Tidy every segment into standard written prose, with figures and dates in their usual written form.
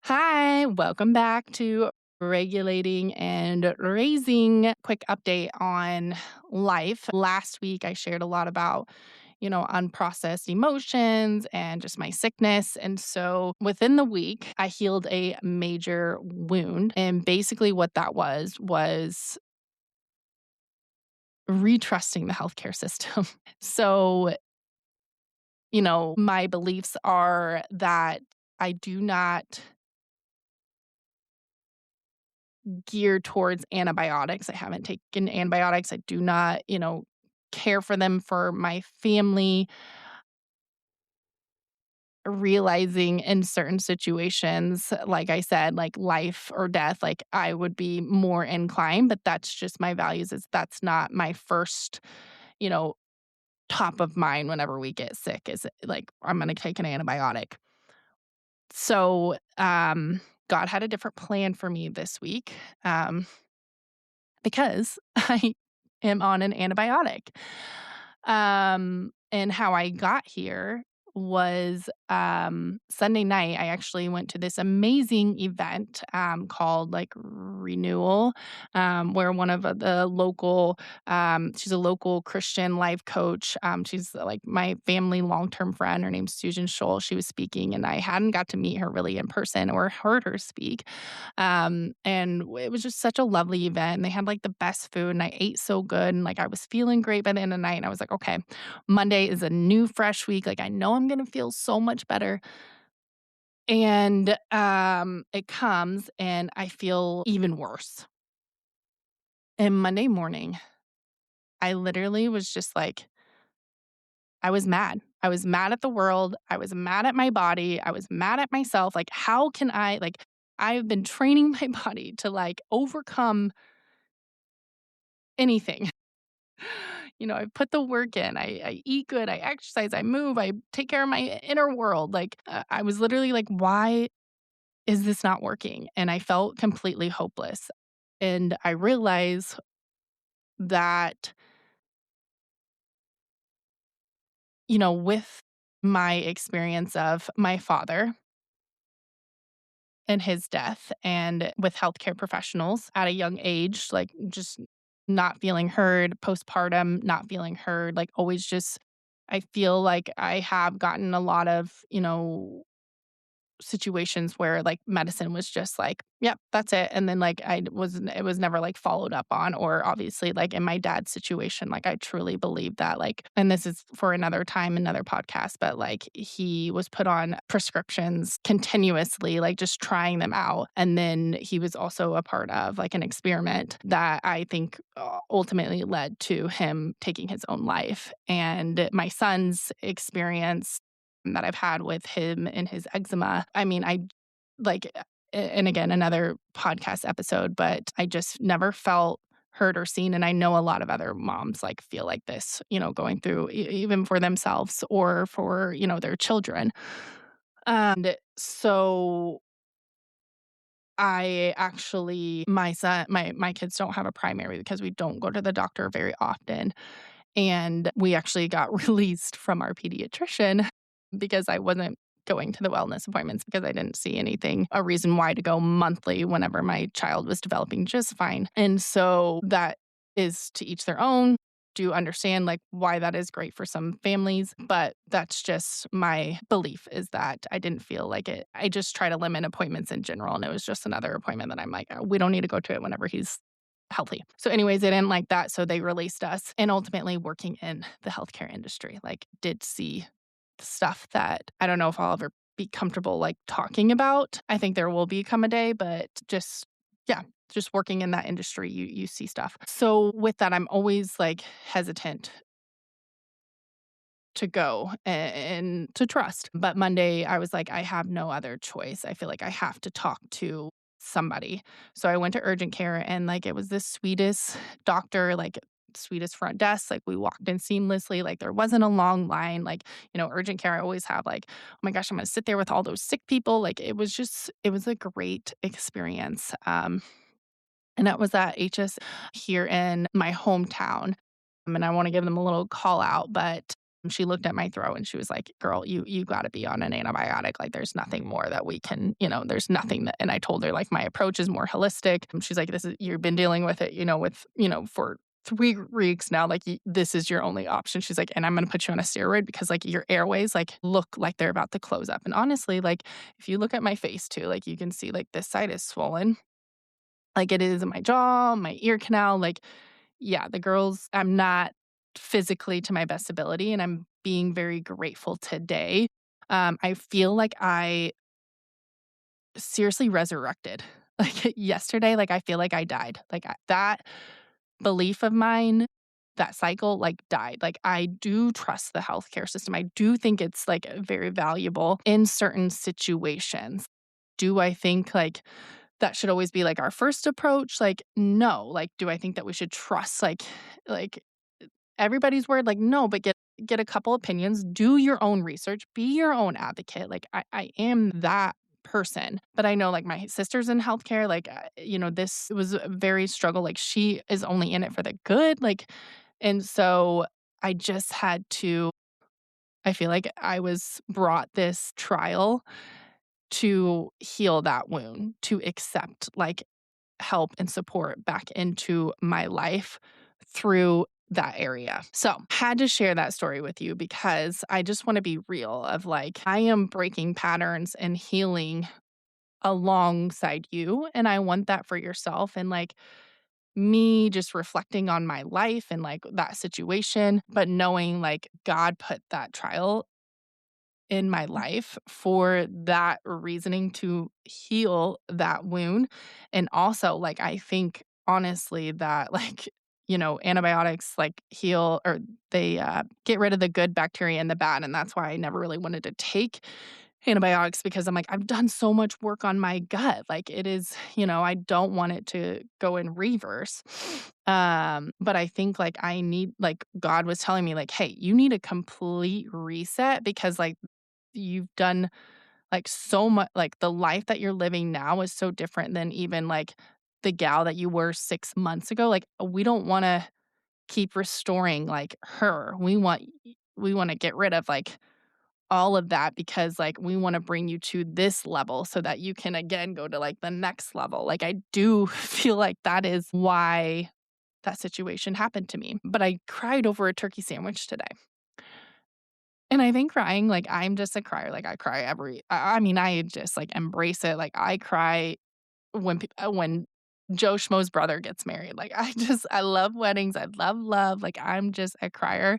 Hi, welcome back to Regulating and Raising. Quick update on life. Last week, I shared a lot about, unprocessed emotions and just my sickness. And so within the week, I healed a major wound. And basically, what that was retrusting the healthcare system. So, my beliefs are that I do not geared towards antibiotics. I haven't taken antibiotics. I do not, care for them for my family. Realizing in certain situations, like I said, like life or death, like I would be more inclined, but that's just my values. Is that's not my first, you know, top of mind whenever we get sick, is like I'm gonna take an antibiotic. So God had a different plan for me this week. Because I am on an antibiotic. And how I got here was Sunday night. I actually went to this amazing event called like Renewal, where one of the local, she's a local Christian life coach. She's like my family long term friend. Her name's Susan Scholl. She was speaking, and I hadn't got to meet her really in person or heard her speak. And it was just such a lovely event. And they had like the best food, and I ate so good. And like I was feeling great by the end of the night. And I was like, okay, Monday is a new, fresh week. Like I know I'm going to feel so much better. And it comes and I feel even worse. And Monday morning, I literally was just like, I was mad. I was mad at the world. I was mad at my body. I was mad at myself. Like, how can I've been training my body to like overcome anything. I put the work in. I eat good. I exercise. I move. I take care of my inner world. Like, I was literally like, why is this not working? And I felt completely hopeless. And I realized that, with my experience of my father and his death and with healthcare professionals at a young age, like just not feeling heard, postpartum, not feeling heard, like always just, I feel like I have gotten a lot of, situations where like medicine was just like, yep, that's it. And then like it was never like followed up on, or obviously like in my dad's situation, like I truly believe that like, and this is for another time, another podcast, but like he was put on prescriptions continuously, like just trying them out. And then he was also a part of like an experiment that I think ultimately led to him taking his own life. And my son's experience that I've had with him and his eczema. I mean, I like, and again, another podcast episode, but I just never felt heard or seen. And I know a lot of other moms like feel like this, going through even for themselves or for, their children. And so I actually, my kids don't have a primary because we don't go to the doctor very often. And we actually got released from our pediatrician because I wasn't going to the wellness appointments because I didn't see anything, a reason why to go monthly whenever my child was developing just fine. And so that is to each their own. Do understand like why that is great for some families, but that's just my belief is that I didn't feel like it. I just try to limit appointments in general. And it was just another appointment that I'm like, "Oh, we don't need to go to it whenever he's healthy." So anyways, they didn't like that. So they released us. And ultimately working in the healthcare industry, like did see stuff that I don't know if I'll ever be comfortable like talking about. I think there will become a day, but just yeah, just working in that industry, you see stuff. So with that, I'm always like hesitant to go and to trust. But Monday, I was like, I have no other choice. I feel like I have to talk to somebody. So I went to urgent care, and like it was the sweetest doctor, like sweetest front desk. Like we walked in seamlessly. Like there wasn't a long line. Like, urgent care, I always have like, oh my gosh, I'm going to sit there with all those sick people. Like it was a great experience. And that was at HS here in my hometown. And I want to give them a little call out, but She looked at my throat and she was like, "Girl, you gotta be on an antibiotic. Like, there's nothing more that we can, there's nothing that," and I told her, like, my approach is more holistic. She's like, "This is you've been dealing with it, for 3 weeks now, like, this is your only option." She's like, "And I'm gonna put you on a steroid because, like, your airways, like, look like they're about to close up." And honestly, like, if you look at my face too, like, you can see, like, this side is swollen, like it is in my jaw, my ear canal, like, yeah, the girls I'm not physically to my best ability, and I'm being very grateful today. I feel like I seriously resurrected. Like, yesterday, like, I feel like I died. Like, that belief of mine, that cycle, like, died. Like, I do trust the healthcare system. I do think it's, like, very valuable in certain situations. Do I think, like, that should always be, like, our first approach? Like, no. Like, do I think that we should trust, like, everybody's word? Like, no, but get a couple opinions, do your own research, be your own advocate. Like, I am that person. But I know, like, my sister's in healthcare, like, this was a very struggle. Like, she is only in it for the good. Like, and so I just had to I feel like I was brought this trial to heal that wound, to accept, like, help and support back into my life through that area. So, had to share that story with you because I just want to be real of, like, I am breaking patterns and healing alongside you, and I want that for yourself, and, like, me just reflecting on my life and, like, that situation, but knowing, like, God put that trial in my life for that reasoning to heal that wound. And also, like, I think honestly that, like, antibiotics, like, heal or they, get rid of the good bacteria and the bad, and that's why I never really wanted to take antibiotics because I'm like, I've done so much work on my gut. Like, it is, I don't want it to go in reverse. But I think, like, I need like, God was telling me, like, "Hey, you need a complete reset because, like, you've done, like, so much like, the life that you're living now is so different than even, like, the gal that you were 6 months ago. Like, we don't wanna keep restoring, like, her. We wanna get rid of, like, all of that because, like, we wanna bring you to this level so that you can again go to, like, the next level." Like, I do feel like that is why that situation happened to me. But I cried over a turkey sandwich today. And I think crying, like, I'm just a crier, like, I cry I mean, I just, like, embrace it, like, I cry when Joe Schmo's brother gets married, like, I love weddings, I love love, like, I'm just a crier,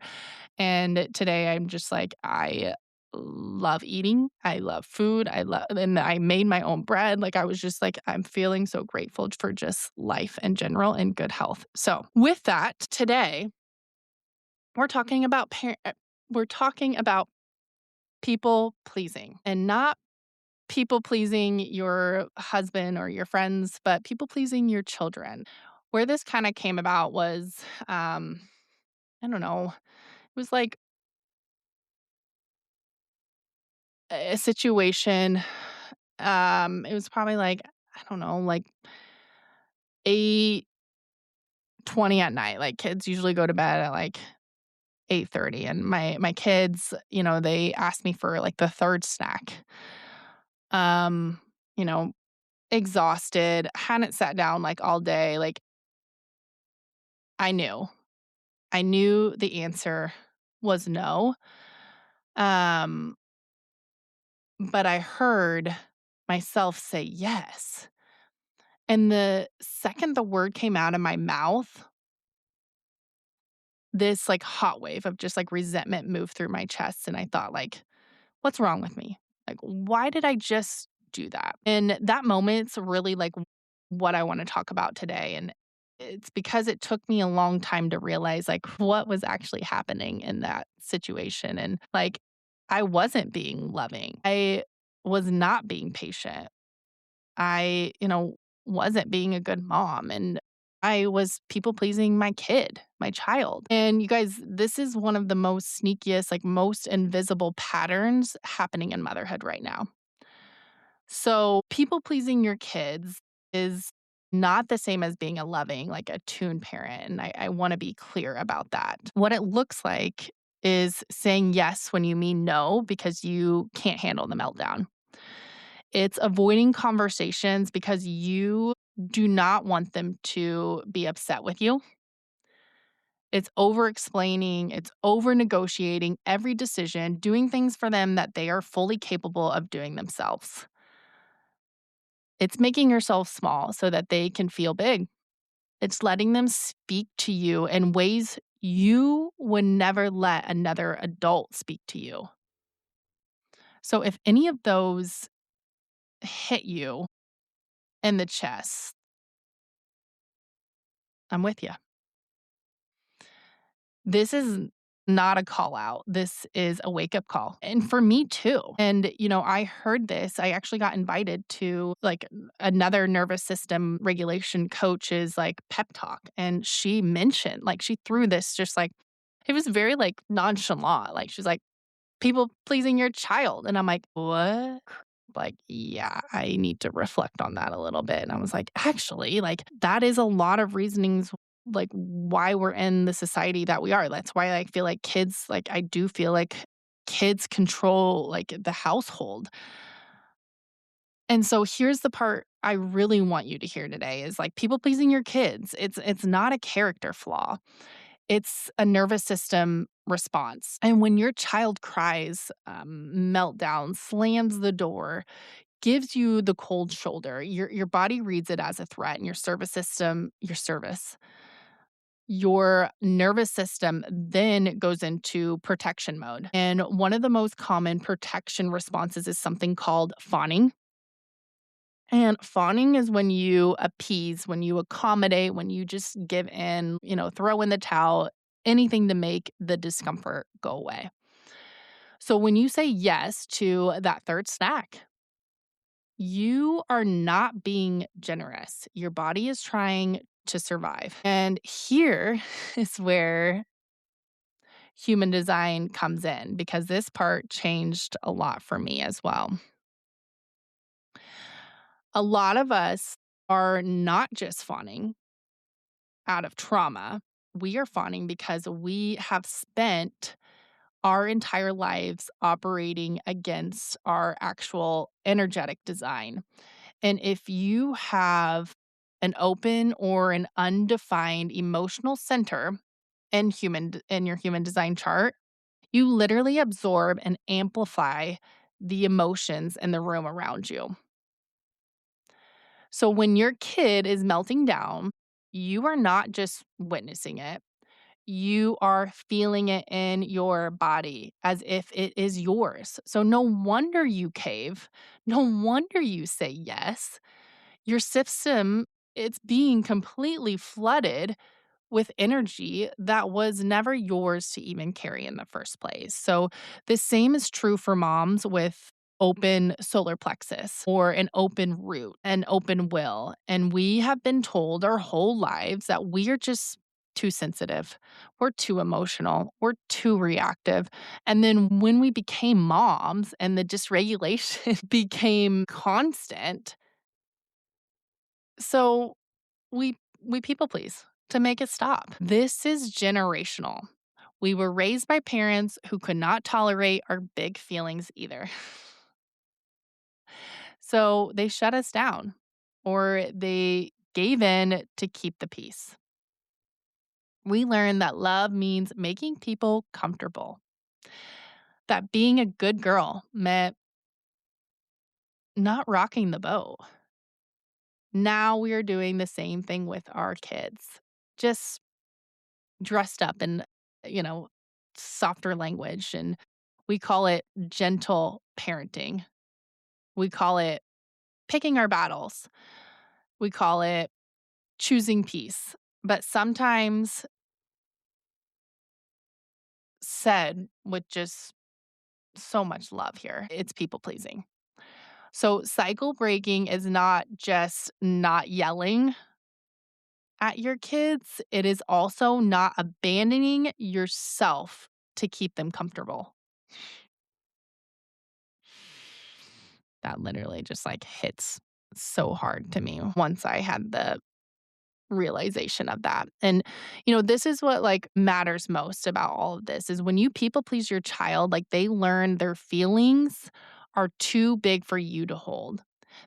and today I'm just like, I love eating, I love food, and I made my own bread, like, I was just like, I'm feeling so grateful for just life in general and good health. So, with that, today, we're talking about we're talking about people pleasing and not people pleasing your husband or your friends, but people pleasing your children. Where this kind of came about was, I don't know, it was like a situation. It was probably like, I don't know, like 8:20 at night. Like, kids usually go to bed at like 8:30, and my kids, they asked me for like the third snack. Um, you know, exhausted, hadn't sat down, like, all day, like, I knew. I knew the answer was no, um, but I heard myself say yes, and the second the word came out of my mouth, this, like, hot wave of just, like, resentment moved through my chest, and I thought, like, "What's wrong with me? Like, why did I just do that?" And that moment's really, like, what I wanna talk about today, and it's because it took me a long time to realize, like, what was actually happening in that situation, and, like, I wasn't being loving. I was not being patient. I, wasn't being a good mom, and I was people pleasing my kid, my child. And you guys, this is one of the most sneakiest, like, most invisible patterns happening in motherhood right now. So, people pleasing your kids is not the same as being a loving, like, attuned parent. And I want to be clear about that. What it looks like is saying yes when you mean no because you can't handle the meltdown. It's avoiding conversations because you do not want them to be upset with you. It's over explaining, it's over negotiating every decision, doing things for them that they are fully capable of doing themselves. It's making yourself small so that they can feel big. It's letting them speak to you in ways you would never let another adult speak to you. So if any of those hit you in the chest, I'm with you. This is not a call out. This is a wake up call. And for me too. And, I heard this. I actually got invited to like another nervous system regulation coach's like pep talk. And she mentioned, like, she threw this just like, it was very like nonchalant. Like, she's like, people pleasing your child. And I'm like, what? Like, yeah, I need to reflect on that a little bit. And I was like, actually, like, that is a lot of reasonings, like, why we're in the society that we are. That's why I feel like kids, like, I do feel like kids control, like, the household. And so here's the part I really want you to hear today is like people pleasing your kids. It's not a character flaw. It's a nervous system response. And when your child cries, meltdown, slams the door, gives you the cold shoulder, your body reads it as a threat, and your nervous system then goes into protection mode. And one of the most common protection responses is something called fawning. And fawning is when you appease, when you accommodate, when you just give in, throw in the towel, anything to make the discomfort go away. So when you say yes to that third snack, you are not being generous. Your body is trying to survive. And here is where human design comes in because this part changed a lot for me as well. A lot of us are not just fawning out of trauma. We are fawning because we have spent our entire lives operating against our actual energetic design. And if you have an open or an undefined emotional center in your human design chart, you literally absorb and amplify the emotions in the room around you. So when your kid is melting down, you are not just witnessing it. You are feeling it in your body as if it is yours. So no wonder you cave. No wonder you say yes. Your system, it's being completely flooded with energy that was never yours to even carry in the first place. So the same is true for moms with open solar plexus or an open root, an open will. And we have been told our whole lives that we are just too sensitive. We're too emotional. We're too reactive. And then when we became moms and the dysregulation became constant, so we people please to make it stop. This is generational. We were raised by parents who could not tolerate our big feelings either. So they shut us down or they gave in to keep the peace. We learned that love means making people comfortable, that being a good girl meant not rocking the boat. Now we are doing the same thing with our kids, just dressed up in, you know, softer language. And we call it gentle parenting. We call it picking our battles. We call it choosing peace. But sometimes said with just so much love here, it's people pleasing. So cycle breaking is not just not yelling at your kids, it is also not abandoning yourself to keep them comfortable. That literally just like hits so hard to me once I had the realization of that. And, this is what like matters most about all of this is when you people please your child, like they learn their feelings are too big for you to hold.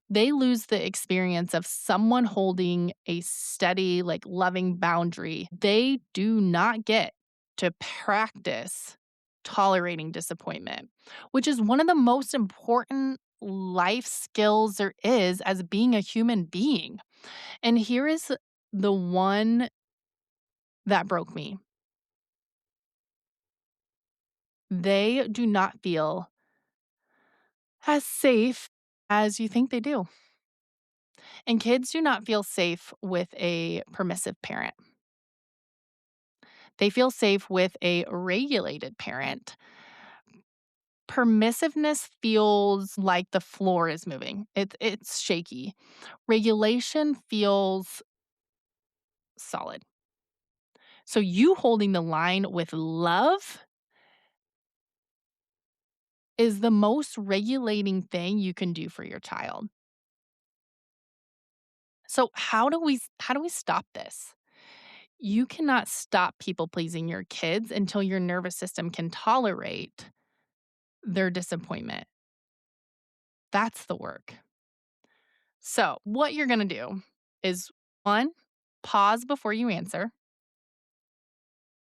They lose the experience of someone holding a steady, like loving boundary. They do not get to practice tolerating disappointment, which is one of the most important life skills there is as being a human being. And here is the one that broke me. They do not feel as safe as you think they do. And kids do not feel safe with a permissive parent. They feel safe with a regulated parent. Permissiveness feels like the floor is moving. It's shaky. Regulation feels solid. So you holding the line with love is the most regulating thing you can do for your child. So how do we stop this? You cannot stop people pleasing your kids until your nervous system can tolerate their disappointment. That's the work. So, what you're going to do is one, pause before you answer,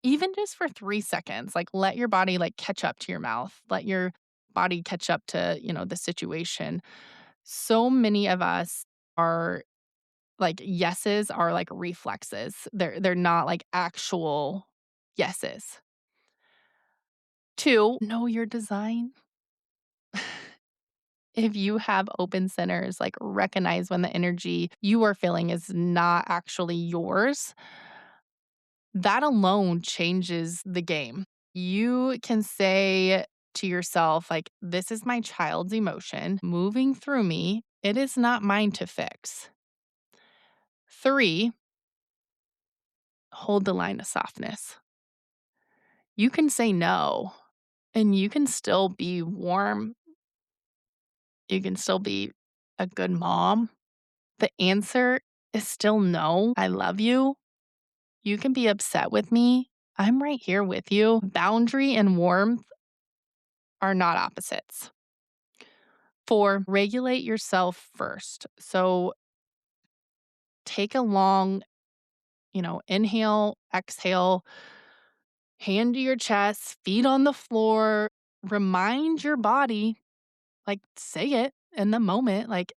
even just for 3 seconds. Like let your body like catch up to your mouth. Let your body catch up to, the situation. So many of us are like yeses are like reflexes. They're not like actual yeses. 2, know your design. If you have open centers, like recognize when the energy you are feeling is not actually yours. That alone changes the game. You can say to yourself, like, this is my child's emotion moving through me. It is not mine to fix. 3, hold the line of softness. You can say no and you can still be warm. You can still be a good mom. The answer is still no. I love you. You can be upset with me. I'm right here with you. Boundary and warmth are not opposites. 4, regulate yourself first. So take a long, inhale, exhale, hand to your chest, feet on the floor. Remind your body, like, say it in the moment, like,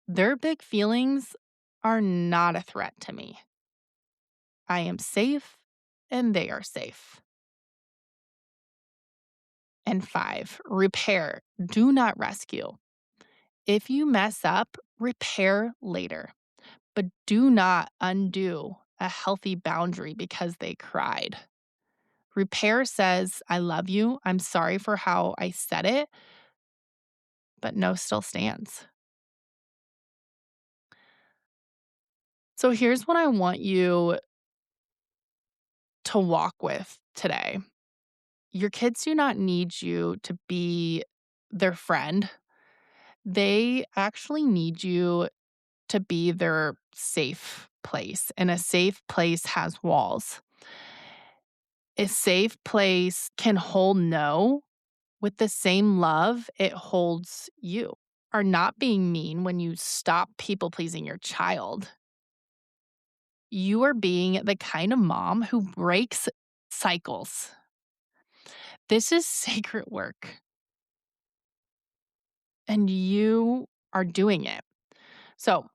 their big feelings are not a threat to me. I am safe and they are safe. And 5, repair. Do not rescue. If you mess up, repair later, but do not undo a healthy boundary because they cried. Repair says, I love you. I'm sorry for how I said it, but no still stands. So here's what I want you to walk with today. Your kids do not need you to be their friend. They actually need you to be their safe place, and a safe place has walls. A safe place can hold no with the same love it holds you. Are not being mean when you stop people pleasing your child. You are being the kind of mom who breaks cycles. This is sacred work, and you are doing it. So,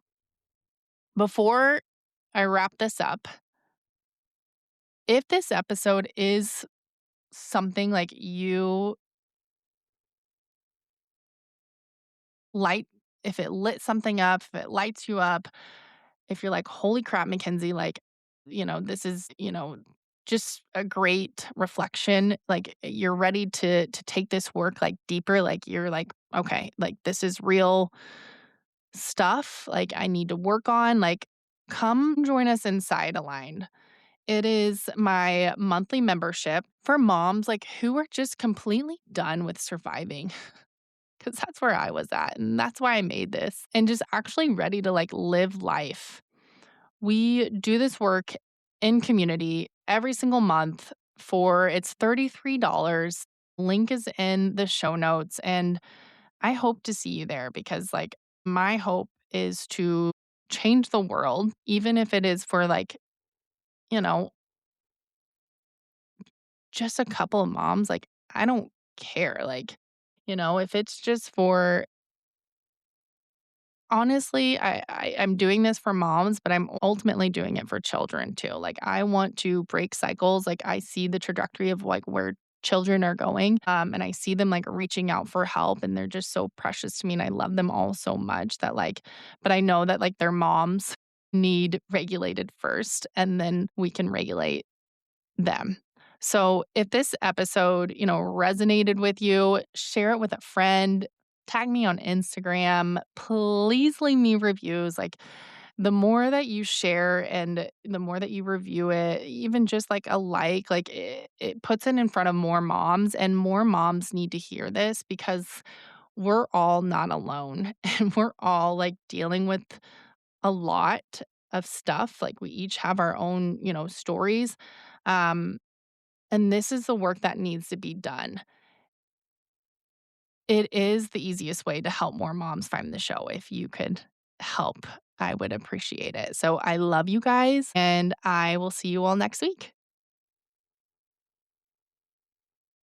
before I wrap this up, if this episode is something like you light, if it lit something up, if it lights you up, if you're like, holy crap, MaKenzie, like, this is, just a great reflection. Like you're ready to take this work like deeper. Like you're like, okay, like this is real stuff. Like I need to work on. Like, come join us inside Aligned. It is my monthly membership for moms like who are just completely done with surviving. Because that's where I was at. And that's why I made this. And just actually ready to like live life We do this work in community every single month for it's $33. Link is in the show notes, and I hope to see you there because, like, my hope is to change the world, even if it is for, like, you know, just a couple of moms. Like, I don't care. Like, if it's just for honestly, I'm doing this for moms, but I'm ultimately doing it for children too. Like, I want to break cycles. Like, I see the trajectory of, like, where children are going, and I see them, like, reaching out for help, and they're just so precious to me, and I love them all so much that, like but I know that, like, their moms need regulated first, and then we can regulate them. So if this episode, resonated with you, share it with a friend, tag me on Instagram. Please leave me reviews. Like, the more that you share and the more that you review it, even just like a like it puts it in front of more moms, and more moms need to hear this because we're all not alone and we're all like dealing with a lot of stuff. Like, we each have our own, stories. Um, and this is the work that needs to be done. It is the easiest way to help more moms find the show. If you could help, I would appreciate it. So I love you guys, and I will see you all next week.